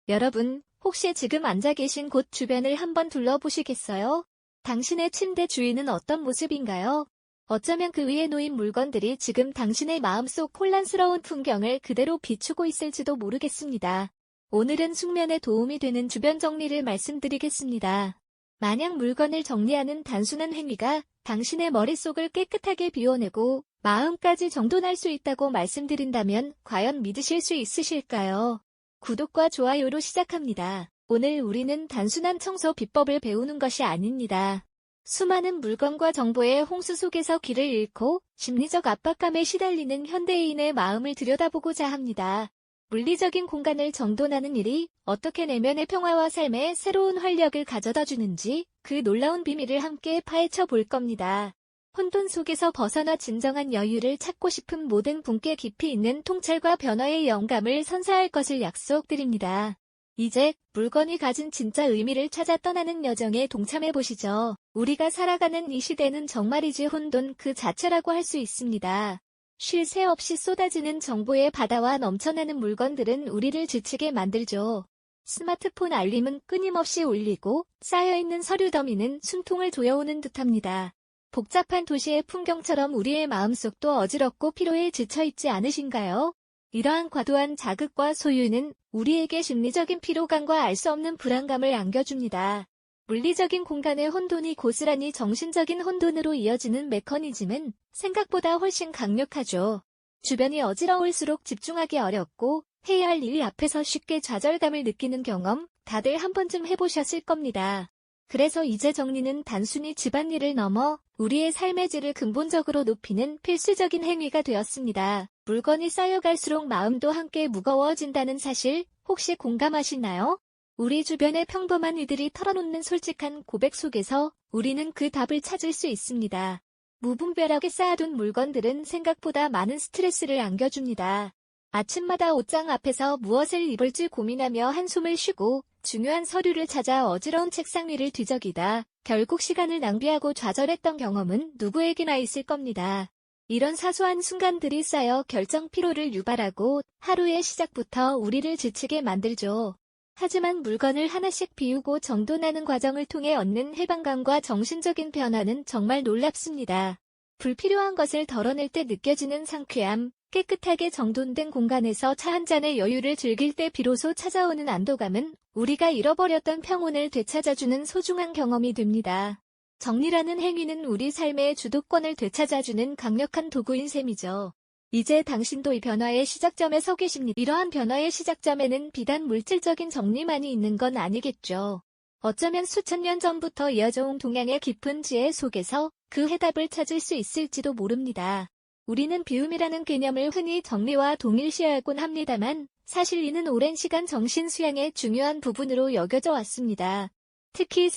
여러분, 혹시 지금 앉아 계신 곳 주변을 한번 둘러보시겠어요? 당신의 침대 주위는 어떤 모습인가요? 어쩌면 그 위에 놓인 물건들이 지금 당신의 마음속 혼란스러운 풍경을 그대로 비추고 있을지도 모르겠습니다. 오늘은 숙면에 도움이 되는 주변 정리를 말씀드리겠습니다. 만약 물건을 정리하는 단순한 행위가 당신의 머릿속을 깨끗하게 비워내고 마음까지 정돈할 수 있다고 말씀드린다면 과연 믿으실 수 있으실까요? 구독과 좋아요로 시작합니다. 오늘 우리는 단순한 청소 비법을 배우는 것이 아닙니다. 수많은 물건과 정보의 홍수 속에서 길을 잃고 심리적 압박감에 시달리는 현대인의 마음을 들여다보고자 합니다. 물리적인 공간을 정돈하는 일이 어떻게 내면의 평화와 삶에 새로운 활력을 가져다 주는지 그 놀라운 비밀을 함께 파헤쳐 볼 겁니다. 혼돈 속에서 벗어나 진정한 여유를 찾고 싶은 모든 분께 깊이 있는 통찰과 변화의 영감을 선사할 것을 약속드립니다. 이제 물건이 가진 진짜 의미를 찾아 떠나는 여정에 동참해 보시죠. 우리가 살아가는 이 시대는 정말이지 혼돈 그 자체라고 할 수 있습니다. 쉴 새 없이 쏟아지는 정보의 바다와 넘쳐나는 물건들은 우리를 지치게 만들죠. 스마트폰 알림은 끊임없이 울리고 쌓여있는 서류 더미는 숨통을 조여오는 듯합니다. 복잡한 도시의 풍경처럼 우리의 마음속도 어지럽고 피로에 지쳐있지 않으신가요? 이러한 과도한 자극과 소유는 우리에게 심리적인 피로감과 알 수 없는 불안감을 안겨줍니다. 물리적인 공간의 혼돈이 고스란히 정신적인 혼돈으로 이어지는 메커니즘은 생각보다 훨씬 강력하죠. 주변이 어지러울수록 집중하기 어렵고 해야 할 일 앞에서 쉽게 좌절감을 느끼는 경험 다들 한 번쯤 해보셨을 겁니다. 그래서 이제 정리는 단순히 집안일을 넘어 우리의 삶의 질을 근본적으로 높이는 필수적인 행위가 되었습니다. 물건이 쌓여갈수록 마음도 함께 무거워진다는 사실 혹시 공감하시나요? 우리 주변의 평범한 이들이 털어놓는 솔직한 고백 속에서 우리는 그 답을 찾을 수 있습니다. 무분별하게 쌓아둔 물건들은 생각보다 많은 스트레스를 안겨줍니다. 아침마다 옷장 앞에서 무엇을 입을지 고민하며 한숨을 쉬고 중요한 서류를 찾아 어지러운 책상 위를 뒤적이다 결국 시간을 낭비하고 좌절했던 경험은 누구에게나 있을 겁니다. 이런 사소한 순간들이 쌓여 결정 피로를 유발하고 하루의 시작부터 우리를 지치게 만들죠. 하지만 물건을 하나씩 비우고 정돈하는 과정을 통해 얻는 해방감과 정신적인 변화는 정말 놀랍습니다. 불필요한 것을 덜어낼 때 느껴지는 상쾌함, 깨끗하게 정돈된 공간에서 차 한 잔의 여유를 즐길 때 비로소 찾아오는 안도감은 우리가 잃어버렸던 평온을 되찾아주는 소중한 경험이 됩니다. 정리라는 행위는 우리 삶의 주도권을 되찾아주는 강력한 도구인 셈이죠. 이제 당신도 이 변화의 시작점에 서 계십니다. 이러한 변화의 시작점에는 비단 물질적인 정리만이 있는 건 아니겠죠. 어쩌면 수천 년 전부터 이어져온 동양의 깊은 지혜 속에서 그 해답을 찾을 수 있을지도 모릅니다. 우리는 비움이라는 개념을 흔히 정리와 동일시하곤 합니다만 사실 이는 오랜 시간 정신 수양의 중요한 부분으로 여겨져 왔습니다. 특히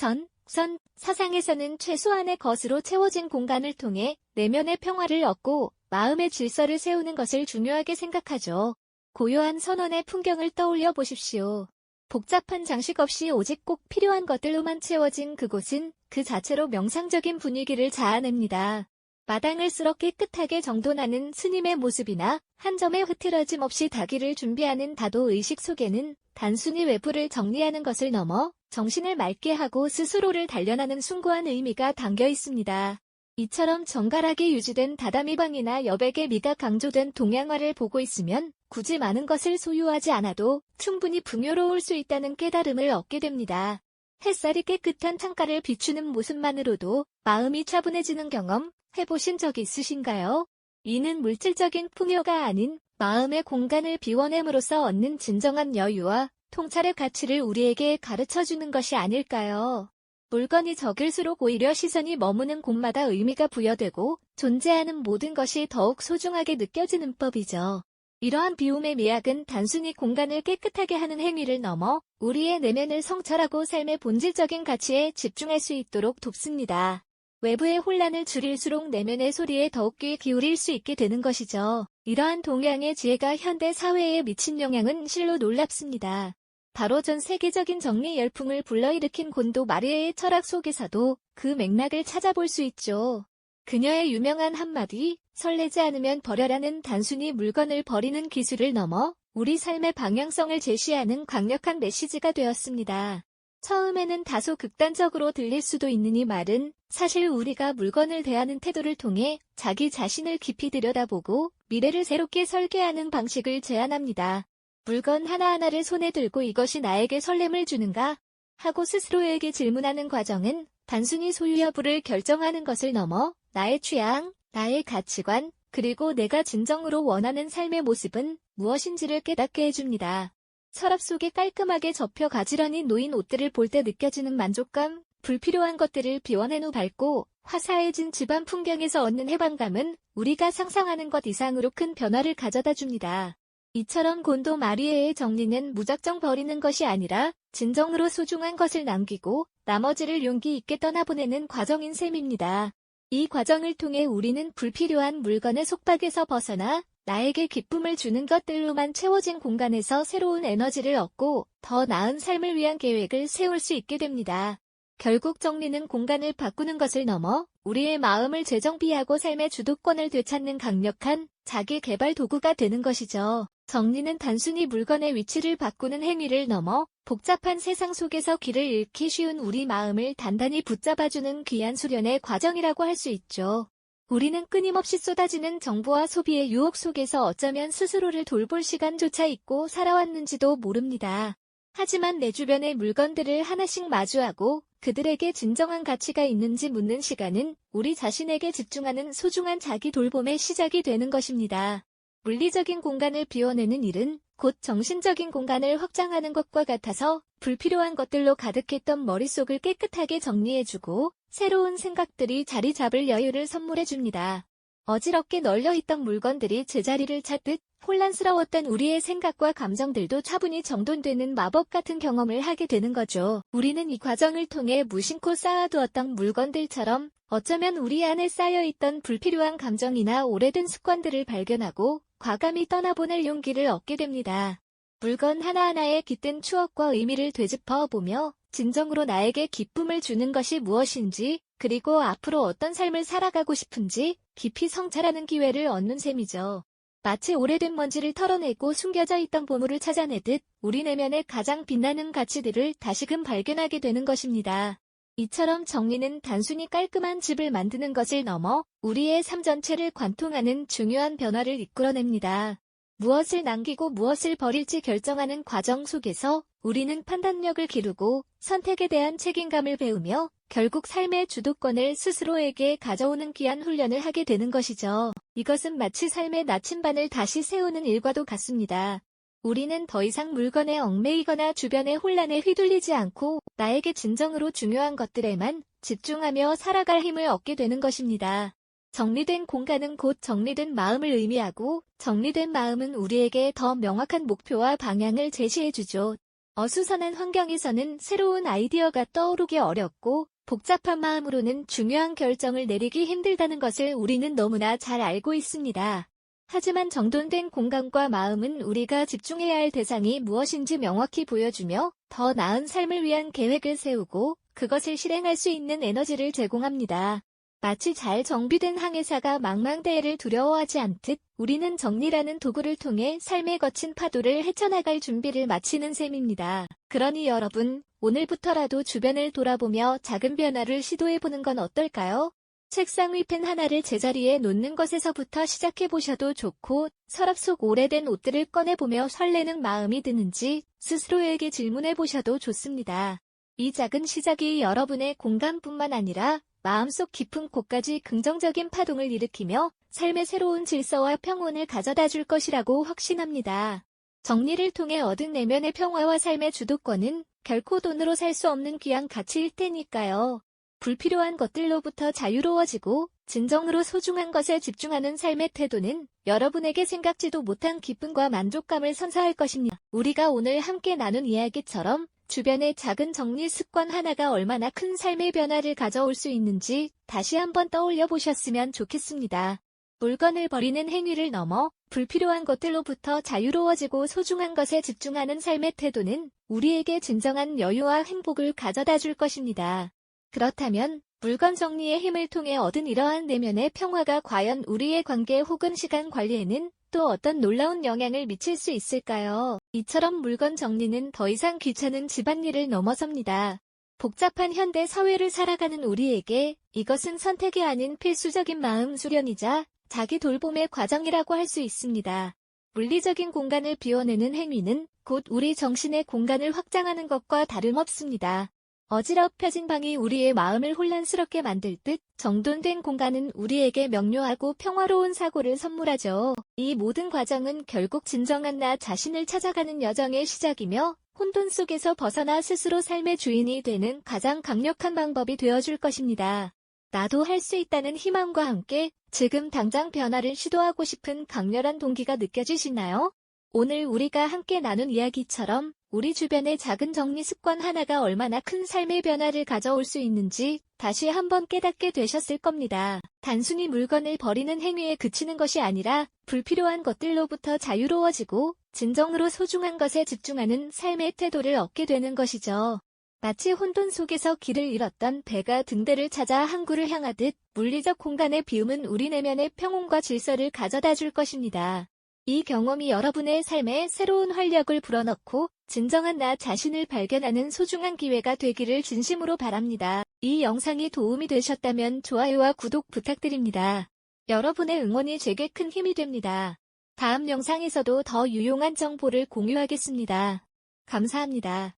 사상에서는 최소한의 것으로 채워진 공간을 통해 내면의 평화를 얻고 마음의 질서를 세우는 것을 중요하게 생각하죠. 고요한 선원의 풍경을 떠올려 보십시오. 복잡한 장식 없이 오직 꼭 필요한 것들로만 채워진 그곳은 그 자체로 명상적인 분위기를 자아냅니다. 마당을 쓸어 깨끗하게 정돈하는 스님의 모습이나 한 점의 흐트러짐 없이 닭이를 준비하는 다도 의식 속에는 단순히 외부를 정리하는 것을 넘어 정신을 맑게 하고 스스로를 단련하는 숭고한 의미가 담겨 있습니다. 이처럼 정갈하게 유지된 다다미방이나 여백의 미가 강조된 동양화를 보고 있으면 굳이 많은 것을 소유하지 않아도 충분히 풍요로울 수 있다는 깨달음을 얻게 됩니다. 햇살이 깨끗한 창가를 비추는 모습만으로도 마음이 차분해지는 경험 해보신 적 있으신가요? 이는 물질적인 풍요가 아닌 마음의 공간을 비워냄으로써 얻는 진정한 여유와 통찰의 가치를 우리에게 가르쳐주는 것이 아닐까요? 물건이 적을수록 오히려 시선이 머무는 곳마다 의미가 부여되고 존재하는 모든 것이 더욱 소중하게 느껴지는 법이죠. 이러한 비움의 미학은 단순히 공간을 깨끗하게 하는 행위를 넘어 우리의 내면을 성찰하고 삶의 본질적인 가치에 집중할 수 있도록 돕습니다. 외부의 혼란을 줄일수록 내면의 소리에 더욱 귀 기울일 수 있게 되는 것이죠. 이러한 동양의 지혜가 현대 사회에 미친 영향은 실로 놀랍습니다. 바로 전 세계적인 정리 열풍을 불러일으킨 곤도 마리에의 철학 속에서도 그 맥락을 찾아볼 수 있죠. 그녀의 유명한 한마디, 설레지 않으면 버려라는 단순히 물건을 버리는 기술을 넘어 우리 삶의 방향성을 제시하는 강력한 메시지가 되었습니다. 처음에는 다소 극단적으로 들릴 수도 있는 이 말은 사실 우리가 물건을 대하는 태도를 통해 자기 자신을 깊이 들여다보고 미래를 새롭게 설계하는 방식을 제안합니다. 물건 하나하나를 손에 들고 이것이 나에게 설렘을 주는가? 하고 스스로에게 질문하는 과정은 단순히 소유 여부를 결정하는 것을 넘어 나의 취향, 나의 가치관, 그리고 내가 진정으로 원하는 삶의 모습은 무엇인지를 깨닫게 해줍니다. 서랍 속에 깔끔하게 접혀 가지런히 놓인 옷들을 볼 때 느껴지는 만족감, 불필요한 것들을 비워낸 후 밝고 화사해진 집안 풍경에서 얻는 해방감은 우리가 상상하는 것 이상으로 큰 변화를 가져다 줍니다. 이처럼 곤도 마리에의 정리는 무작정 버리는 것이 아니라 진정으로 소중한 것을 남기고 나머지를 용기 있게 떠나보내는 과정인 셈입니다. 이 과정을 통해 우리는 불필요한 물건의 속박에서 벗어나 나에게 기쁨을 주는 것들로만 채워진 공간에서 새로운 에너지를 얻고 더 나은 삶을 위한 계획을 세울 수 있게 됩니다. 결국 정리는 공간을 바꾸는 것을 넘어 우리의 마음을 재정비하고 삶의 주도권을 되찾는 강력한 자기 개발 도구가 되는 것이죠. 정리는 단순히 물건의 위치를 바꾸는 행위를 넘어 복잡한 세상 속에서 길을 잃기 쉬운 우리 마음을 단단히 붙잡아주는 귀한 수련의 과정이라고 할 수 있죠. 우리는 끊임없이 쏟아지는 정보와 소비의 유혹 속에서 어쩌면 스스로를 돌볼 시간조차 잊고 살아왔는지도 모릅니다. 하지만 내 주변의 물건들을 하나씩 마주하고 그들에게 진정한 가치가 있는지 묻는 시간은 우리 자신에게 집중하는 소중한 자기 돌봄의 시작이 되는 것입니다. 물리적인 공간을 비워내는 일은 곧 정신적인 공간을 확장하는 것과 같아서 불필요한 것들로 가득했던 머릿속을 깨끗하게 정리해주고 새로운 생각들이 자리 잡을 여유를 선물해줍니다. 어지럽게 널려있던 물건들이 제자리를 찾듯 혼란스러웠던 우리의 생각과 감정들도 차분히 정돈되는 마법 같은 경험을 하게 되는 거죠. 우리는 이 과정을 통해 무심코 쌓아두었던 물건들처럼 어쩌면 우리 안에 쌓여있던 불필요한 감정이나 오래된 습관들을 발견하고 과감히 떠나보낼 용기를 얻게 됩니다. 물건 하나하나에 깃든 추억과 의미를 되짚어 보며 진정으로 나에게 기쁨을 주는 것이 무엇인지 그리고 앞으로 어떤 삶을 살아가고 싶은지 깊이 성찰하는 기회를 얻는 셈이죠. 마치 오래된 먼지를 털어내고 숨겨져 있던 보물을 찾아내듯 우리 내면의 가장 빛나는 가치들을 다시금 발견하게 되는 것입니다. 이처럼 정리는 단순히 깔끔한 집을 만드는 것을 넘어 우리의 삶 전체를 관통하는 중요한 변화를 이끌어냅니다. 무엇을 남기고 무엇을 버릴지 결정하는 과정 속에서 우리는 판단력을 기르고 선택에 대한 책임감을 배우며 결국 삶의 주도권을 스스로에게 가져오는 귀한 훈련을 하게 되는 것이죠. 이것은 마치 삶의 나침반을 다시 세우는 일과도 같습니다. 우리는 더 이상 물건에 얽매이거나 주변의 혼란에 휘둘리지 않고 나에게 진정으로 중요한 것들에만 집중하며 살아갈 힘을 얻게 되는 것입니다. 정리된 공간은 곧 정리된 마음을 의미하고 정리된 마음은 우리에게 더 명확한 목표와 방향을 제시해주죠. 어수선한 환경에서는 새로운 아이디어가 떠오르기 어렵고 복잡한 마음으로는 중요한 결정을 내리기 힘들다는 것을 우리는 너무나 잘 알고 있습니다. 하지만 정돈된 공간과 마음은 우리가 집중해야 할 대상이 무엇인지 명확히 보여주며 더 나은 삶을 위한 계획을 세우고 그것을 실행할 수 있는 에너지를 제공합니다. 마치 잘 정비된 항해사가 망망대해를 두려워하지 않듯 우리는 정리라는 도구를 통해 삶의 거친 파도를 헤쳐나갈 준비를 마치는 셈입니다. 그러니 여러분, 오늘부터라도 주변을 돌아보며 작은 변화를 시도해보는 건 어떨까요? 책상 위 펜 하나를 제자리에 놓는 것에서부터 시작해보셔도 좋고 서랍 속 오래된 옷들을 꺼내보며 설레는 마음이 드는지 스스로에게 질문해보셔도 좋습니다. 이 작은 시작이 여러분의 공간뿐만 아니라 마음속 깊은 곳까지 긍정적인 파동을 일으키며 삶의 새로운 질서와 평온을 가져다 줄 것이라고 확신합니다. 정리를 통해 얻은 내면의 평화와 삶의 주도권은 결코 돈으로 살 수 없는 귀한 가치일 테니까요. 불필요한 것들로부터 자유로워지고 진정으로 소중한 것에 집중하는 삶의 태도는 여러분에게 생각지도 못한 기쁨과 만족감을 선사할 것입니다. 우리가 오늘 함께 나눈 이야기처럼 주변의 작은 정리 습관 하나가 얼마나 큰 삶의 변화를 가져올 수 있는지 다시 한번 떠올려 보셨으면 좋겠습니다. 물건을 버리는 행위를 넘어 불필요한 것들로부터 자유로워지고 소중한 것에 집중하는 삶의 태도는 우리에게 진정한 여유와 행복을 가져다 줄 것입니다. 그렇다면 물건 정리의 힘을 통해 얻은 이러한 내면의 평화가 과연 우리의 관계 혹은 시간 관리에는 또 어떤 놀라운 영향을 미칠 수 있을까요? 이처럼 물건 정리는 더 이상 귀찮은 집안일을 넘어섭니다. 복잡한 현대 사회를 살아가는 우리에게 이것은 선택이 아닌 필수적인 마음 수련이자 자기 돌봄의 과정이라고 할 수 있습니다. 물리적인 공간을 비워내는 행위는 곧 우리 정신의 공간을 확장하는 것과 다름없습니다. 어지럽혀진 방이 우리의 마음을 혼란스럽게 만들 듯 정돈된 공간은 우리에게 명료하고 평화로운 사고를 선물하죠. 이 모든 과정은 결국 진정한 나 자신을 찾아가는 여정의 시작이며 혼돈 속에서 벗어나 스스로 삶의 주인이 되는 가장 강력한 방법이 되어줄 것입니다. 나도 할 수 있다는 희망과 함께 지금 당장 변화를 시도하고 싶은 강렬한 동기가 느껴지시나요? 오늘 우리가 함께 나눈 이야기처럼 우리 주변의 작은 정리 습관 하나가 얼마나 큰 삶의 변화를 가져올 수 있는지 다시 한번 깨닫게 되셨을 겁니다. 단순히 물건을 버리는 행위에 그치는 것이 아니라 불필요한 것들로부터 자유로워지고 진정으로 소중한 것에 집중하는 삶의 태도를 얻게 되는 것이죠. 마치 혼돈 속에서 길을 잃었던 배가 등대를 찾아 항구를 향하듯 물리적 공간의 비움은 우리 내면의 평온과 질서를 가져다 줄 것입니다. 이 경험이 여러분의 삶에 새로운 활력을 불어넣고 진정한 나 자신을 발견하는 소중한 기회가 되기를 진심으로 바랍니다. 이 영상이 도움이 되셨다면 좋아요와 구독 부탁드립니다. 여러분의 응원이 제게 큰 힘이 됩니다. 다음 영상에서도 더 유용한 정보를 공유하겠습니다. 감사합니다.